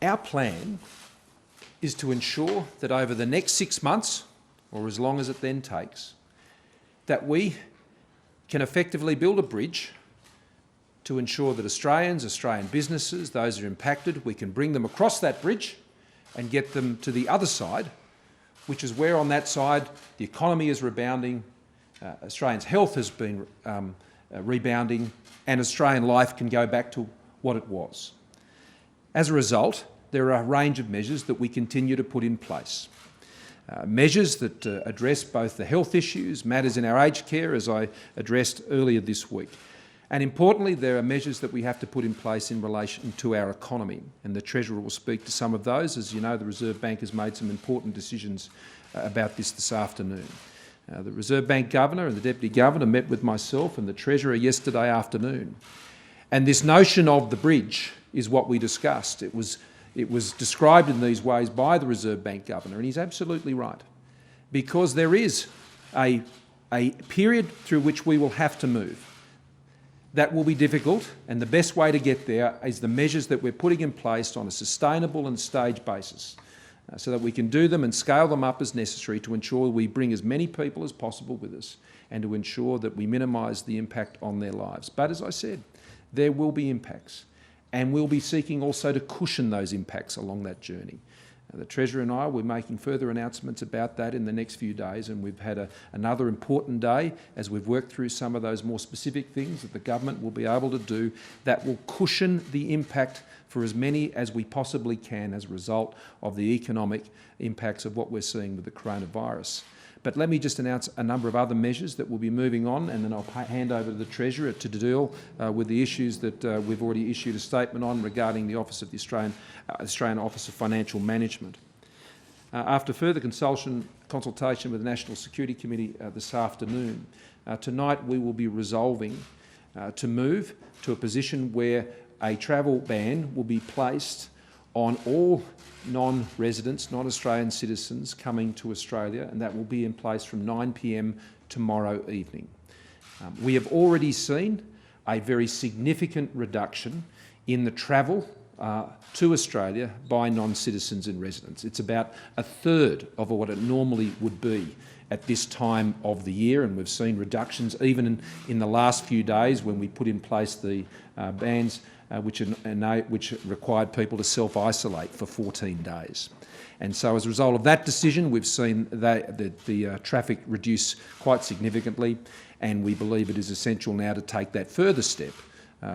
Our plan is to ensure that over the next 6 months, or as long as it then takes, that we can effectively build a bridge to ensure that Australians, Australian businesses, those who are impacted, we can bring them across that bridge and get them to the other side, which is where on that side the economy is rebounding, Australians' health has been rebounding, and Australian life can go back to what it was. As a result, there are a range of measures that we continue to put in place. Measures that address both the health issues, matters in our aged care, as I addressed earlier this week. And importantly, there are measures that we have to put in place in relation to our economy, and the Treasurer will speak to some of those. As you know, the Reserve Bank has made some important decisions about this afternoon. The Reserve Bank Governor and the Deputy Governor met with myself and the Treasurer yesterday afternoon. And this notion of the bridge is what we discussed. It was described in these ways by the Reserve Bank Governor, and he's absolutely right, because there is a period through which we will have to move. That will be difficult, and the best way to get there is the measures that we're putting in place on a sustainable and staged basis, so that we can do them and scale them up as necessary to ensure we bring as many people as possible with us and to ensure that we minimise the impact on their lives. But as I said, there will be impacts, and we'll be seeking also to cushion those impacts along that journey. The Treasurer and I will be making further announcements about that in the next few days, and we've had another important day as we've worked through some of those more specific things that the government will be able to do that will cushion the impact for as many as we possibly can as a result of the economic impacts of what we're seeing with the coronavirus. But let me just announce a number of other measures that will be moving on, and then I'll hand over to the Treasurer to deal with the issues that we've already issued a statement on regarding the Office of the Australian Office of Financial Management. After further consultation with the National Security Committee this afternoon, tonight we will be resolving to move to a position where a travel ban will be placed on all non-residents, non-Australian citizens coming to Australia, and that will be in place from 9 p.m. tomorrow evening. We have already seen a very significant reduction in the travel to Australia by non-citizens and residents. It's about a third of what it normally would be at this time of the year, and we've seen reductions even in the last few days when we put in place the bans which required people to self-isolate for 14 days. And so as a result of that decision, we've seen the traffic reduce quite significantly, and we believe it is essential now to take that further step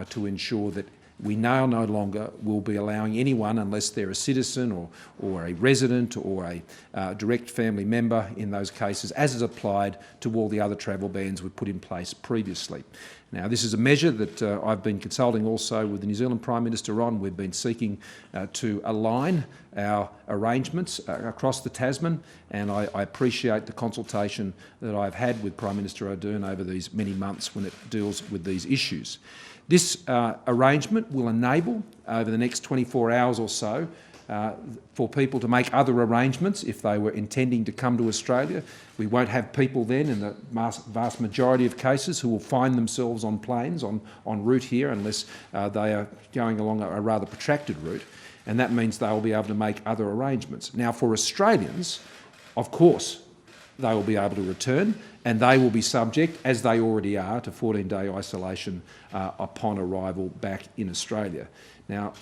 to ensure that we now no longer will be allowing anyone, unless they're a citizen or a resident or a direct family member in those cases, as is applied to all the other travel bans we've put in place previously. Now, this is a measure that I've been consulting also with the New Zealand Prime Minister on. We've been seeking to align our arrangements across the Tasman, and I appreciate the consultation that I've had with Prime Minister Ardern over these many months when it deals with these issues. This arrangement will enable, over the next 24 hours or so, for people to make other arrangements if they were intending to come to Australia. We won't have people then, in the vast majority of cases, who will find themselves on planes en route here unless they are going along a rather protracted route, and that means they will be able to make other arrangements. Now, for Australians, of course, they will be able to return, and they will be subject, as they already are, to 14-day isolation upon arrival back in Australia. Now,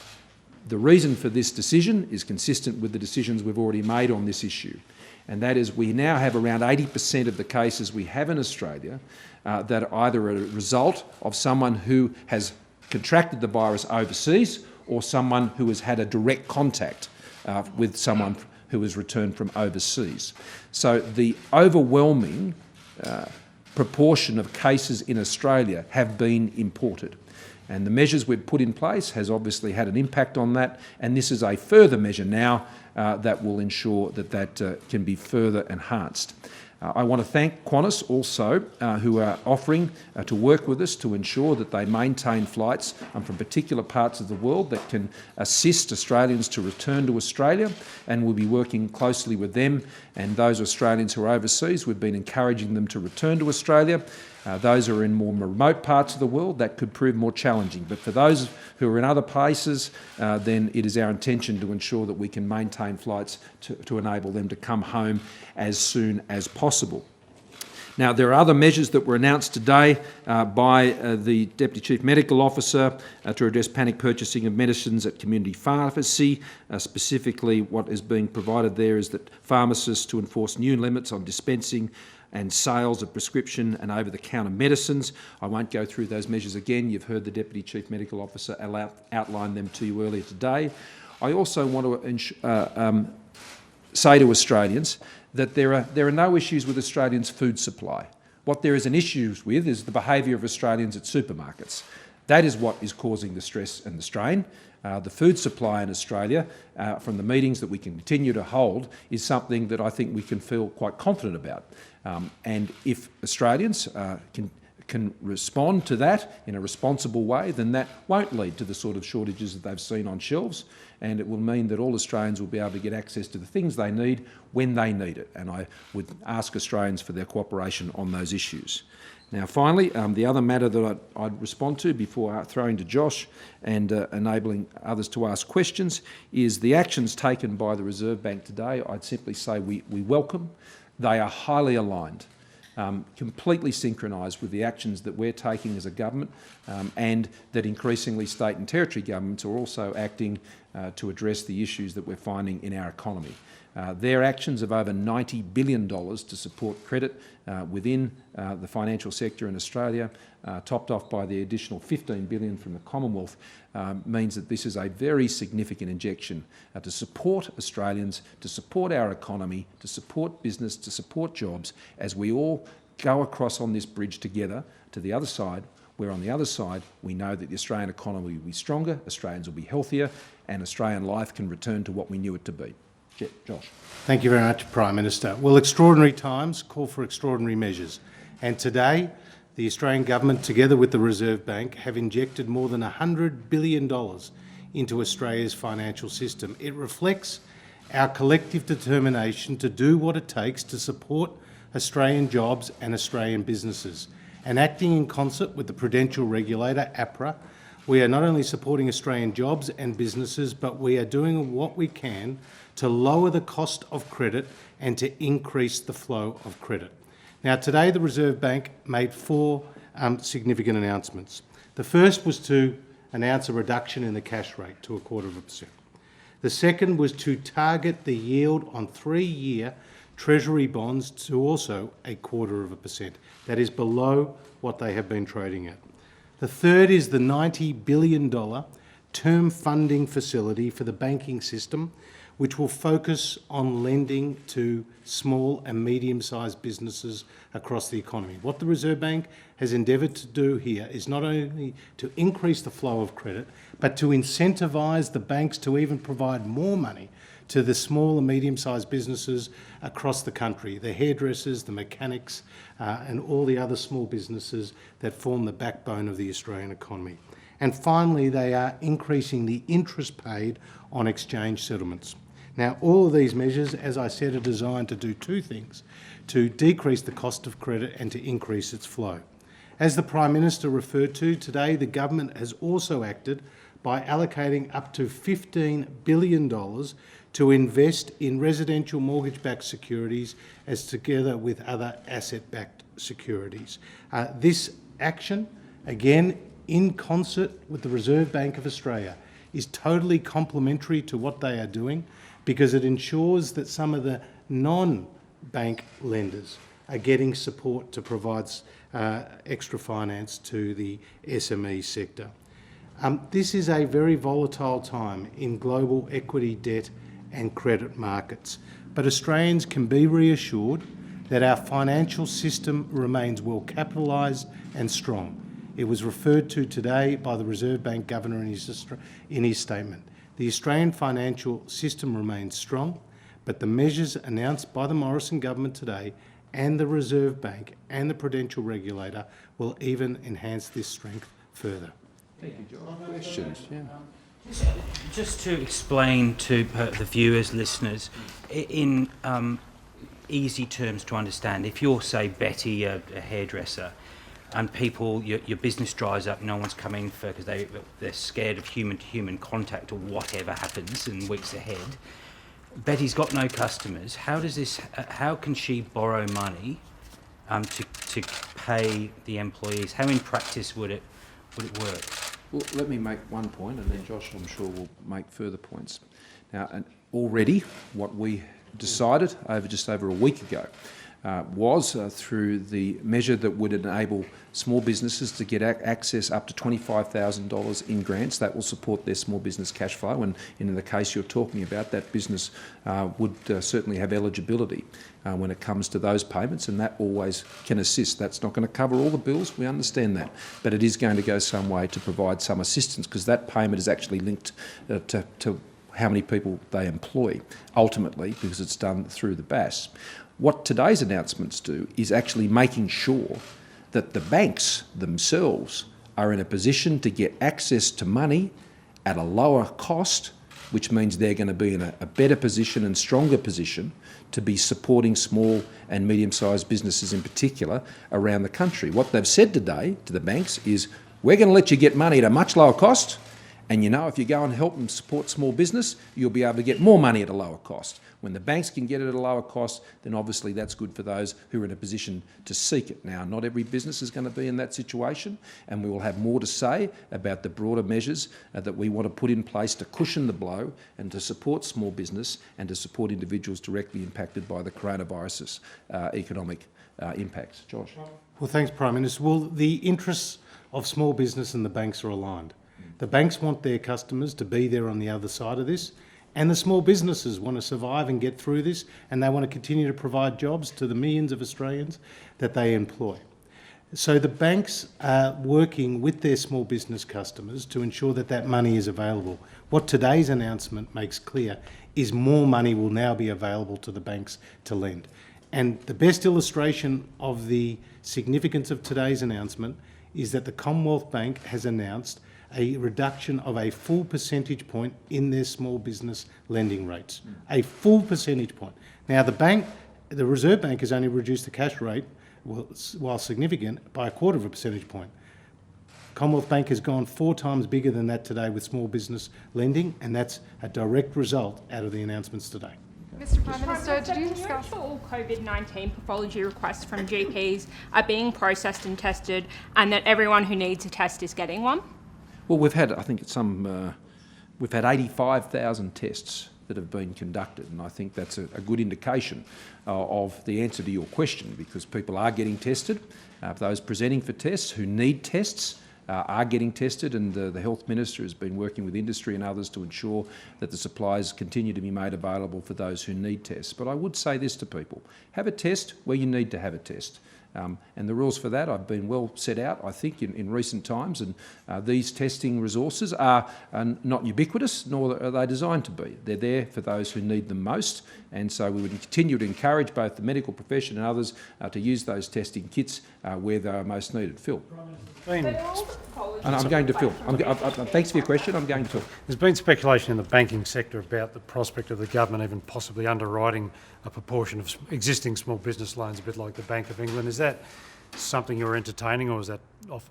the reason for this decision is consistent with the decisions we've already made on this issue, and that is we now have around 80% of the cases we have in Australia that are either a result of someone who has contracted the virus overseas or someone who has had a direct contact with someone who has returned from overseas. So the overwhelming proportion of cases in Australia have been imported. And the measures we've put in place has obviously had an impact on that, and this is a further measure now that will ensure that that can be further enhanced. I want to thank Qantas also, who are offering to work with us to ensure that they maintain flights from particular parts of the world that can assist Australians to return to Australia, and we'll be working closely with them and those Australians who are overseas, we've been encouraging them to return to Australia. Those who are in more remote parts of the world, that could prove more challenging. But for those who are in other places, then it is our intention to ensure that we can maintain flights to enable them to come home as soon as possible. Now, there are other measures that were announced today by the Deputy Chief Medical Officer to address panic purchasing of medicines at community pharmacy. Specifically, what is being provided there is that pharmacists to enforce new limits on dispensing and sales of prescription and over-the-counter medicines. I won't go through those measures again. You've heard the Deputy Chief Medical Officer outline them to you earlier today. I also want to say to Australians that there are no issues with Australians' food supply. What there is an issue with is the behaviour of Australians at supermarkets. That is what is causing the stress and the strain. The food supply in Australia, from the meetings that we can continue to hold, is something that I think we can feel quite confident about. And if Australians can respond to that in a responsible way, then that won't lead to the sort of shortages that they've seen on shelves, and it will mean that all Australians will be able to get access to the things they need when they need it. And I would ask Australians for their cooperation on those issues. Now, finally, the other matter that I'd respond to before throwing to Josh and enabling others to ask questions is the actions taken by the Reserve Bank today. I'd simply say we welcome. They are highly aligned, completely synchronised with the actions that we're taking as a government, and that increasingly state and territory governments are also acting to address the issues that we're finding in our economy. Their actions of over $90 billion to support credit within the financial sector in Australia, topped off by the additional $15 billion from the Commonwealth, means that this is a very significant injection to support Australians, to support our economy, to support business, to support jobs, as we all go across on this bridge together to the other side, where on the other side we know that the Australian economy will be stronger, Australians will be healthier, and Australian life can return to what we knew it to be. Josh. Thank you very much, Prime Minister. Well, extraordinary times call for extraordinary measures, and today the Australian Government, together with the Reserve Bank, have injected more than $100 billion into Australia's financial system. It reflects our collective determination to do what it takes to support Australian jobs and Australian businesses. And acting in concert with the prudential regulator, APRA, we are not only supporting Australian jobs and businesses, but we are doing what we can to lower the cost of credit and to increase the flow of credit. Now, today the Reserve Bank made four significant announcements. The first was to announce a reduction in the cash rate to 0.25%. The second was to target the yield on 3-year Treasury bonds to also 0.25%. That is below what they have been trading at. The third is the $90 billion term funding facility for the banking system, which will focus on lending to small and medium-sized businesses across the economy. What the Reserve Bank has endeavoured to do here is not only to increase the flow of credit, but to incentivise the banks to even provide more money to the small and medium-sized businesses across the country, the hairdressers, the mechanics, and all the other small businesses that form the backbone of the Australian economy. And finally, they are increasing the interest paid on exchange settlements. Now, all of these measures, as I said, are designed to do two things: to decrease the cost of credit and to increase its flow. As the Prime Minister referred to today, the government has also acted by allocating up to $15 billion to invest in residential mortgage-backed securities as together with other asset-backed securities. This action, again, in concert with the Reserve Bank of Australia, is totally complementary to what they are doing, because it ensures that some of the non-bank lenders are getting support to provide extra finance to the SME sector. This is a very volatile time in global equity, debt and credit markets, but Australians can be reassured that our financial system remains well capitalised and strong. It was referred to today by the Reserve Bank Governor in his statement. The Australian financial system remains strong, but the measures announced by the Morrison government today and the Reserve Bank and the prudential regulator will even enhance this strength further. Thank you, John. Questions? Yeah. Just to explain to the viewers, listeners, in easy terms to understand. If you're, say, Betty, a hairdresser, and people, your business dries up, no one's coming for because they're scared of human-to-human contact or whatever happens in weeks ahead. Betty's got no customers. How can she borrow money to pay the employees? How in practice would it work? Well, let me make one point, and then Josh, I'm sure, will make further points. Now, and already what we decided just over a week ago was through the measure that would enable small businesses to get access up to $25,000 in grants. That will support their small business cash flow, and in the case you're talking about, that business would certainly have eligibility when it comes to those payments, and that always can assist. That's not going to cover all the bills, we understand that, but it is going to go some way to provide some assistance, because that payment is actually linked to how many people they employ, ultimately, because it's done through the BAS. What today's announcements do is actually making sure that the banks themselves are in a position to get access to money at a lower cost, which means they're going to be in a better position and stronger position to be supporting small and medium-sized businesses in particular around the country. What they've said today to the banks is, we're going to let you get money at a much lower cost, and you know, if you go and help them support small business, you'll be able to get more money at a lower cost. When the banks can get it at a lower cost, then obviously that's good for those who are in a position to seek it. Now, not every business is going to be in that situation, and we will have more to say about the broader measures that we want to put in place to cushion the blow and to support small business and to support individuals directly impacted by the coronavirus economic impacts. Josh? Well, thanks, Prime Minister. Well, the interests of small business and the banks are aligned. The banks want their customers to be there on the other side of this, and the small businesses want to survive and get through this, and they want to continue to provide jobs to the millions of Australians that they employ. So the banks are working with their small business customers to ensure that that money is available. What today's announcement makes clear is more money will now be available to the banks to lend. And the best illustration of the significance of today's announcement is that the Commonwealth Bank has announced a reduction of a full percentage point in their small business lending rates. A full percentage point. Now, the Reserve Bank has only reduced the cash rate, while significant, by 1/4 percentage point. Commonwealth Bank has gone 4 times bigger than that today with small business lending, and that's a direct result out of the announcements today. Mr Prime Minister, did you discuss... ensure all COVID-19 pathology requests from GPs are being processed and tested, and that everyone who needs a test is getting one? Well, we've had, I think it's we've had 85,000 tests that have been conducted, and I think that's a good indication of the answer to your question, because people are getting tested. Those presenting for tests who need tests are getting tested, and the Health Minister has been working with industry and others to ensure that the supplies continue to be made available for those who need tests. But I would say this to people: have a test where you need to have a test. And the rules for that have been well set out, I think, in recent times, and these testing resources are not ubiquitous, nor are they designed to be. They're there for those who need them most, and so we would continue to encourage both the medical profession and others to use those testing kits where they are most needed. Phil? And I'm going to Phil. Thanks for your question. I'm going to Phil. There's been speculation in the banking sector about the prospect of the government even possibly underwriting a proportion of existing small business loans, a bit like the Bank of England. Is that something you're entertaining, or is that if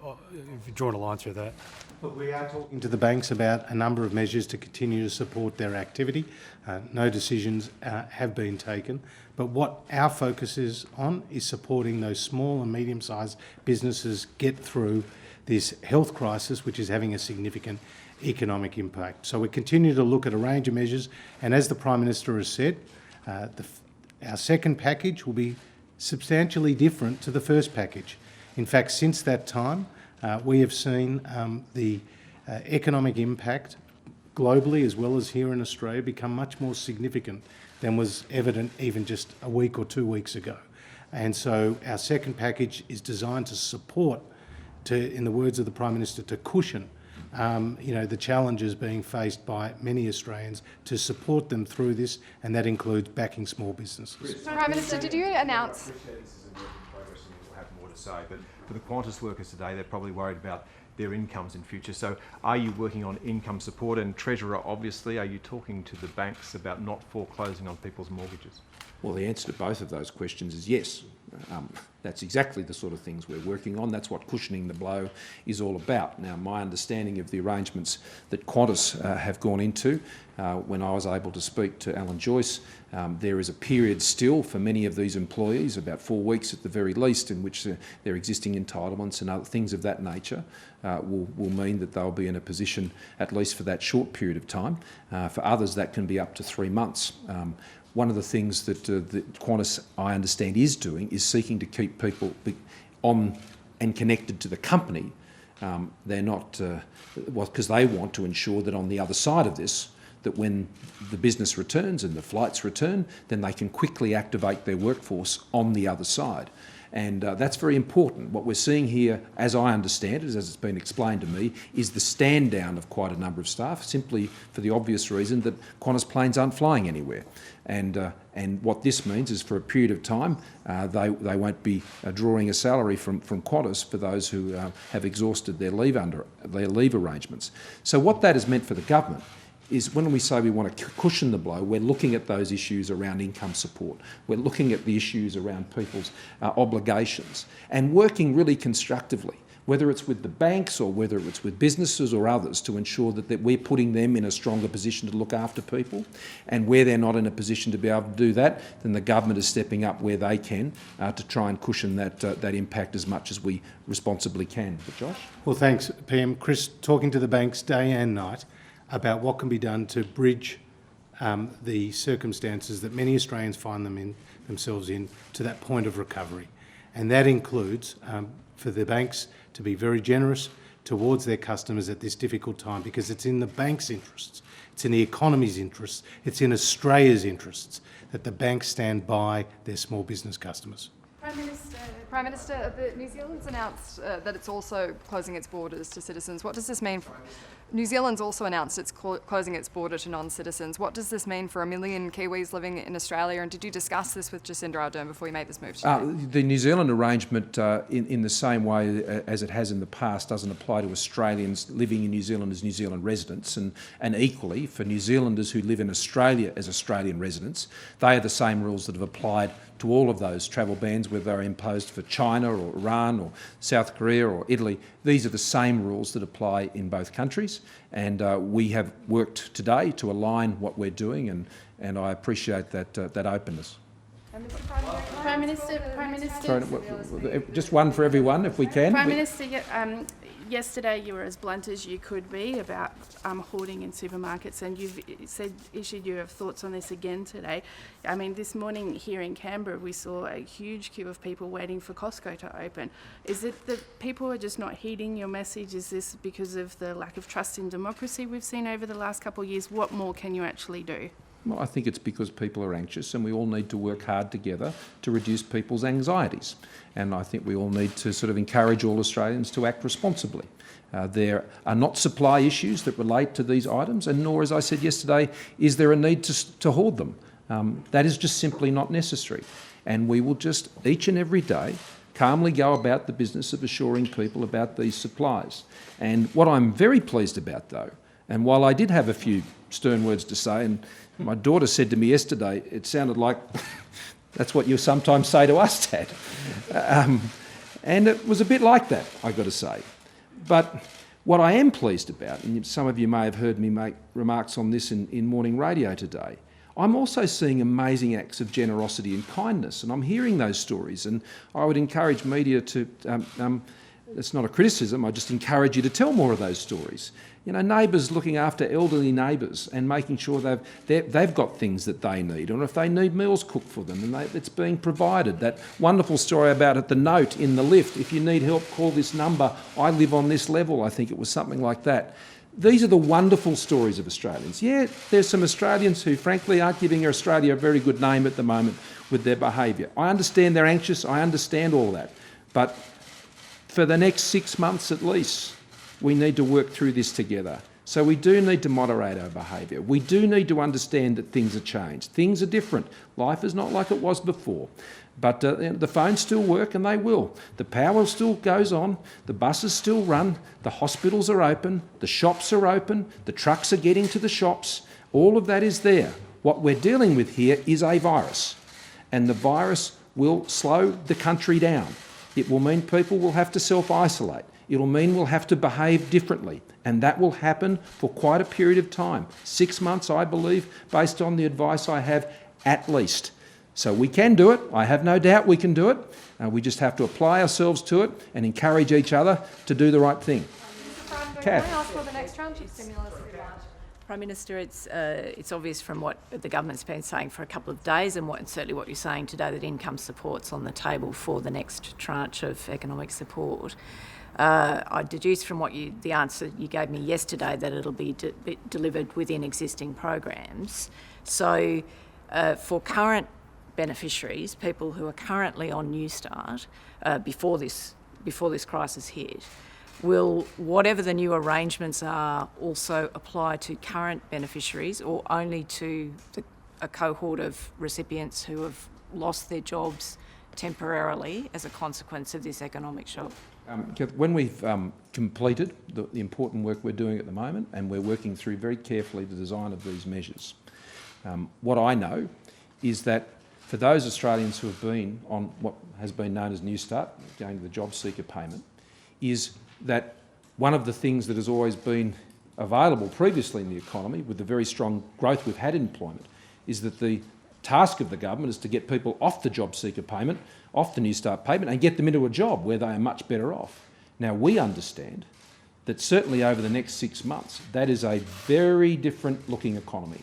you're drawing a line through that? Look, we are talking to the banks about a number of measures to continue to support their activity. No decisions have been taken, but what our focus is on is supporting those small and medium-sized businesses get through this health crisis, which is having a significant economic impact. So we continue to look at a range of measures, and as the Prime Minister has said, our second package will be substantially different to the first package. In fact, since that time, we have seen the economic impact globally as well as here in Australia become much more significant than was evident even just a week or 2 weeks ago. And so our second package is designed to support, in the words of the Prime Minister, to cushion the challenges being faced by many Australians, to support them through this, and that includes backing small businesses. Prime Minister, did you announce... I appreciate this is a work in progress and we'll have more to say, but for the Qantas workers today, they're probably worried about their incomes in future. So are you working on income support? And Treasurer, obviously, are you talking to the banks about not foreclosing on people's mortgages? Well, the answer to both of those questions is yes. That's exactly the sort of things we're working on. That's what cushioning the blow is all about. Now, my understanding of the arrangements that Qantas have gone into, when I was able to speak to Alan Joyce, there is a period still for many of these employees, about 4 weeks at the very least, in which their existing entitlements and other things of that nature will mean that they'll be in a position, at least for that short period of time. For others, that can be up to 3 months. One of the things that Qantas, I understand, is doing is seeking to keep people on and connected to the company. They're not, because they want to ensure that on the other side of this, that when the business returns and the flights return, then they can quickly activate their workforce on the other side. And that's very important. What we're seeing here, as I understand it, as it's been explained to me, is the stand down of quite a number of staff, simply for the obvious reason that Qantas planes aren't flying anywhere. And what this means is for a period of time, they won't be drawing a salary from Qantas for those who have exhausted their leave arrangements. So what that has meant for the government is when we say we want to cushion the blow, we're looking at those issues around income support. We're looking at the issues around people's obligations and working really constructively, whether it's with the banks or whether it's with businesses or others, to ensure that we're putting them in a stronger position to look after people. And where they're not in a position to be able to do that, then the government is stepping up where they can to try and cushion that impact as much as we responsibly can. But Josh? Well, thanks, PM. Chris, talking to the banks day and night about what can be done to bridge the circumstances that many Australians find themselves in to that point of recovery. And that includes for the banks to be very generous towards their customers at this difficult time, because it's in the bank's interests, it's in the economy's interests, it's in Australia's interests that the banks stand by their small business customers. Prime Minister, New Zealand's announced that it's also closing its borders to citizens. What does this mean? New Zealand's also announced it's closing its border to non-citizens. What does this mean for 1 million Kiwis living in Australia? And did you discuss this with Jacinda Ardern before you made this move today? The New Zealand arrangement, in the same way as it has in the past, doesn't apply to Australians living in New Zealand as New Zealand residents, and equally for New Zealanders who live in Australia as Australian residents. They are the same rules that have applied to all of those travel bans, whether they're imposed for China or Iran or South Korea or Italy. These are the same rules that apply in both countries, and we have worked today to align what we're doing, and I appreciate that openness. Prime Minister. Sorry, just one for everyone, if we can. Prime Minister, yesterday you were as blunt as you could be about hoarding in supermarkets, and you've issued your thoughts on this again today. I mean, this morning here in Canberra, we saw a huge queue of people waiting for Costco to open. Is it that people are just not heeding your message? Is this because of the lack of trust in democracy we've seen over the last couple of years? What more can you actually do? Well, I think it's because people are anxious, and we all need to work hard together to reduce people's anxieties. And I think we all need to sort of encourage all Australians to act responsibly. There are not supply issues that relate to these items, and nor, as I said yesterday, is there a need to hoard them. That is just simply not necessary. And we will just, each and every day, calmly go about the business of assuring people about these supplies. And what I'm very pleased about, though, and while I did have a few stern words to say, and my daughter said to me yesterday, it sounded like that's what you sometimes say to us, Dad. And it was a bit like that, I've got to say. But what I am pleased about, and some of you may have heard me make remarks on this in morning radio today, I'm also seeing amazing acts of generosity and kindness, and I'm hearing those stories, and I would encourage media to, it's not a criticism, I just encourage you to tell more of those stories. You know, neighbours looking after elderly neighbours and making sure they've got things that they need, or if they need meals cooked for them, and it's being provided. That wonderful story about at the note in the lift, if you need help, call this number, I live on this level, I think it was something like that. These are the wonderful stories of Australians. Yeah, there's some Australians who frankly aren't giving Australia a very good name at the moment with their behaviour. I understand they're anxious, I understand all that, but for the next 6 months at least, we need to work through this together. So we do need to moderate our behaviour. We do need to understand that things have changed. Things are different. Life is not like it was before. But the phones still work, and they will. The power still goes on, the buses still run, the hospitals are open, the shops are open, the trucks are getting to the shops. All of that is there. What we're dealing with here is a virus, and the virus will slow the country down. It will mean people will have to self-isolate. It'll mean we'll have to behave differently, and that will happen for quite a period of time. 6 months, I believe, based on the advice I have, at least. So we can do it. I have no doubt we can do it. We just have to apply ourselves to it and encourage each other to do the right thing. Can I ask for the next tranche of stimulus? Prime Minister, it's obvious from what the government's been saying for a couple of days and certainly what you're saying today, that income support's on the table for the next tranche of economic support. I deduce from the answer you gave me yesterday that it'll be delivered within existing programs. So for current beneficiaries, people who are currently on Newstart before this crisis hit, will whatever the new arrangements are also apply to current beneficiaries, or only to a cohort of recipients who have lost their jobs temporarily as a consequence of this economic shock? When we've completed the important work we're doing at the moment, and we're working through very carefully the design of these measures, what I know is that for those Australians who have been on what has been known as Newstart, going to the job seeker payment, is that one of the things that has always been available previously in the economy, with the very strong growth we've had in employment, is that the task of the government is to get people off the job seeker payment, off the Newstart payment, and get them into a job where they are much better off. Now, we understand that certainly over the next 6 months, that is a very different looking economy.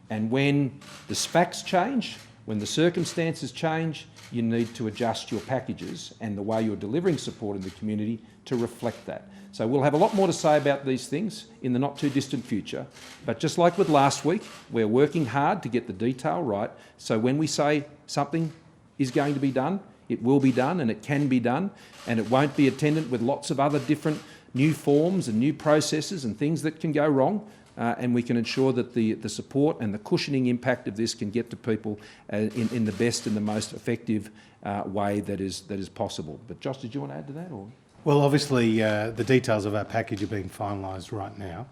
And when the SPACs change, when the circumstances change, you need to adjust your packages and the way you're delivering support in the community to reflect that. So we'll have a lot more to say about these things in the not too distant future. But just like with last week, we're working hard to get the detail right. So when we say something is going to be done, it will be done, and it can be done, and it won't be attendant with lots of other different new forms and new processes and things that can go wrong. And we can ensure that the support and the cushioning impact of this can get to people in the best and the most effective way that is possible. But Josh, did you want to add to that? Or? Well, obviously, the details of our package are being finalised right now.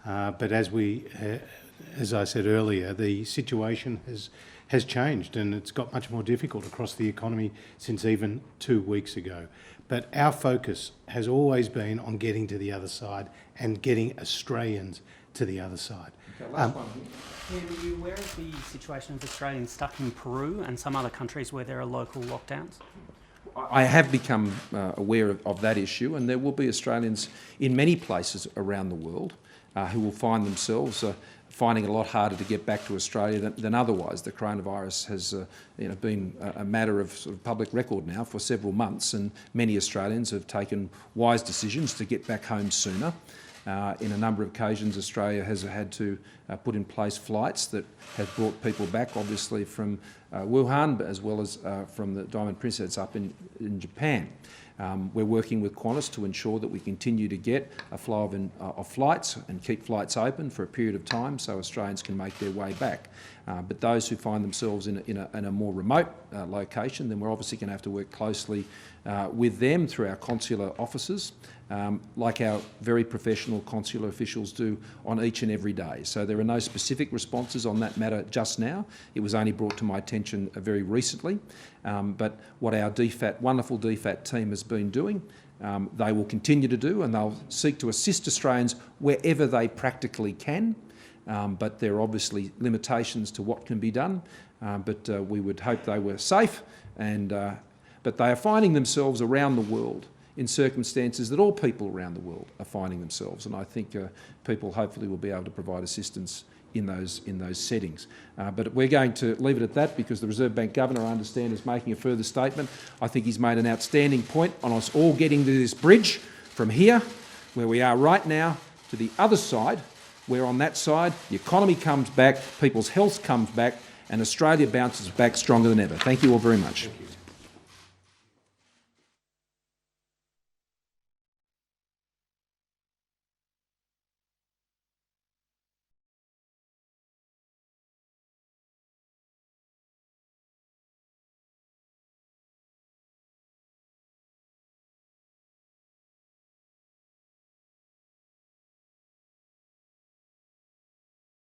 But as I said earlier, the situation has changed, and it's got much more difficult across the economy since even 2 weeks ago. But our focus has always been on getting to the other side and getting Australians to the other side. Okay, last one. Are you aware of the situation of Australians stuck in Peru and some other countries where there are local lockdowns? I have become aware of that issue, and there will be Australians in many places around the world who will find themselves finding it a lot harder to get back to Australia than otherwise. The coronavirus has been a matter of sort of public record now for several months, and many Australians have taken wise decisions to get back home sooner. In a number of occasions, Australia has had to put in place flights that have brought people back, obviously from Wuhan, but as well as from the Diamond Princess up in Japan. We're working with Qantas to ensure that we continue to get a flow of flights and keep flights open for a period of time so Australians can make their way back. But those who find themselves in a more remote location, then we're obviously going to have to work closely with them through our consular offices, like our very professional consular officials do on each and every day. So there are no specific responses on that matter just now. It was only brought to my attention very recently. But what our wonderful DFAT team has been doing, they will continue to do, and they'll seek to assist Australians wherever they practically can. But there are obviously limitations to what can be done. But we would hope they were safe, but they are finding themselves around the world in circumstances that all people around the world are finding themselves, and I think people hopefully will be able to provide assistance in those settings. But we're going to leave it at that because the Reserve Bank Governor, I understand, is making a further statement. I think he's made an outstanding point on us all getting to this bridge from here, where we are right now, to the other side, where on that side the economy comes back, people's health comes back, and Australia bounces back stronger than ever. Thank you all very much.